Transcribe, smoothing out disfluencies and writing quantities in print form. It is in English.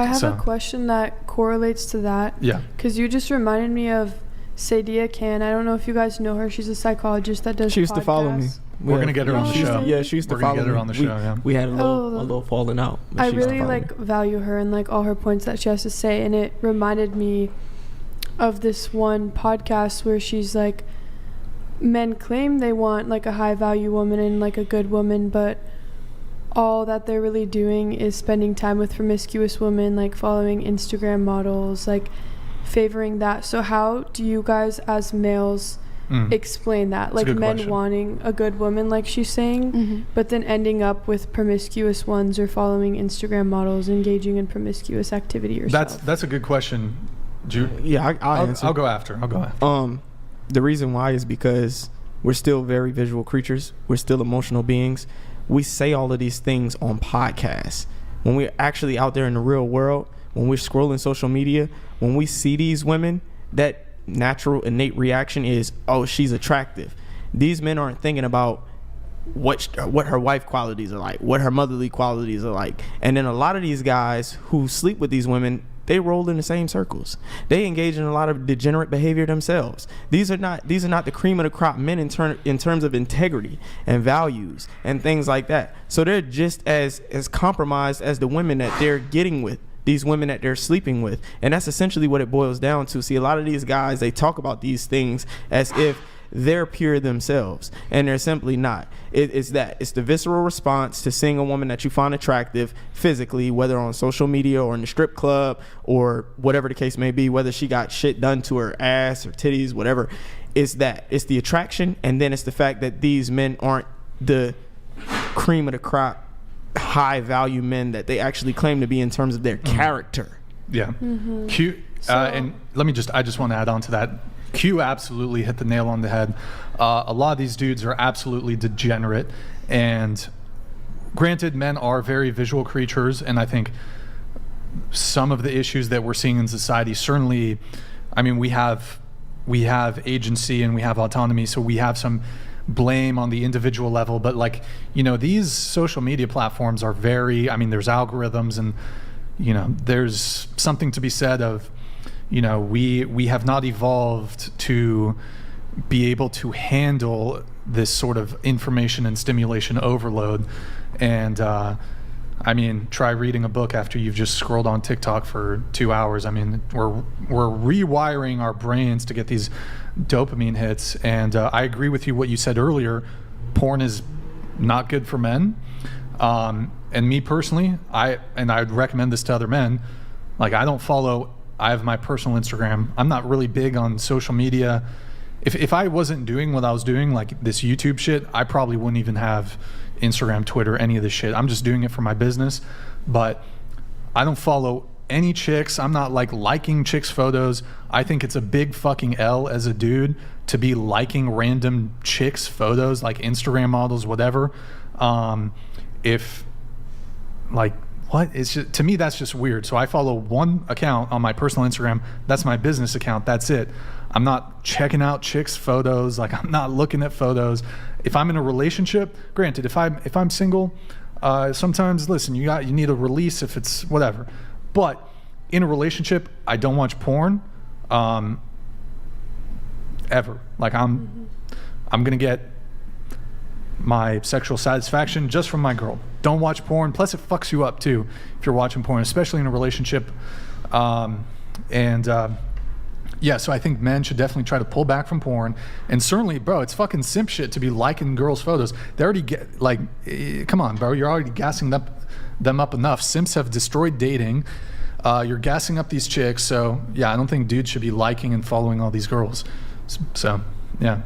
I have a question that correlates to that. Yeah. Because you just reminded me of Sadia Khan. I don't know if you guys know her. She's a psychologist that does She used to follow me. We're going to get her on the show. Yeah, she used to follow me. We're going to get her on the show, yeah. We had a little falling out. I really, like, value her and, like, all her points that she has to say. And it reminded me of this one podcast where she's like, men claim they want, like, a high-value woman and, like, a good woman, but all that they're really doing is spending time with promiscuous women, like, following Instagram models, like, favoring that. So how do you guys as males explain that? Like, men question. Wanting a good woman, like she's saying, but then ending up with promiscuous ones or following Instagram models, engaging in promiscuous activity yourself. That's a good question. Yeah, I'll go after. The reason why is because we're still very visual creatures. We're still emotional beings. We say all of these things on podcasts. When we're actually out there in the real world, when we're scrolling social media, when we see these women, that natural innate reaction is, oh, she's attractive. These men aren't thinking about what her wife qualities are like, what her motherly qualities are like. And then a lot of these guys who sleep with these women, they roll in the same circles. They engage in a lot of degenerate behavior themselves. These are not the cream of the crop men in terms of integrity and values and things like that. So they're just as compromised as the women that they're getting with, these women that they're sleeping with. And that's essentially what it boils down to. See, a lot of these guys, they talk about these things as if they're pure themselves, and they're simply not. It's the visceral response to seeing a woman that you find attractive physically, whether on social media or in the strip club or whatever the case may be, whether she got shit done to her ass or titties, whatever. It's the attraction, and then it's the fact that these men aren't the cream of the crop, high value men that they actually claim to be in terms of their character. Yeah. Cute. And I just want to add on to that. Q absolutely hit the nail on the head. A lot of these dudes are absolutely degenerate, and granted, men are very visual creatures, and I think some of the issues that we're seeing in society, certainly, I mean, we have agency and we have autonomy, so we have some blame on the individual level, but, like, you know, these social media platforms are very, I mean, there's algorithms, and, you know, there's something to be said of, you know, we have not evolved to be able to handle this sort of information and stimulation overload. And I mean, try reading a book after you've just scrolled on TikTok for 2 hours. I mean, we're rewiring our brains to get these dopamine hits. And I agree with you what you said earlier. Porn is not good for men. And me personally, I'd recommend this to other men. Like, I have my personal Instagram. I'm not really big on social media. If I wasn't doing what I was doing, like this YouTube shit, I probably wouldn't even have Instagram, Twitter, any of this shit. I'm just doing it for my business. But I don't follow any chicks. I'm not, like, liking chicks' photos. I think it's a big fucking L as a dude to be liking random chicks' photos, like Instagram models, whatever. What? It's just, to me, that's just weird. So I follow one account on my personal Instagram. That's my business account. That's it. I'm not checking out chicks' photos. Like, I'm not looking at photos. If I'm in a relationship, granted, if I'm single, sometimes, listen, you need a release if it's whatever. But in a relationship, I don't watch porn, ever. Like, I'm gonna get my sexual satisfaction just from my girl. Don't watch porn. Plus, it fucks you up too if you're watching porn, especially in a relationship. Yeah, so I think men should definitely try to pull back from porn. And certainly, bro, it's fucking simp shit to be liking girls' photos. They already get, like, come on, bro, you're already gassing them up enough. Simps have destroyed dating. You're gassing up these chicks. So yeah, I don't think dudes should be liking and following all these girls. So yeah.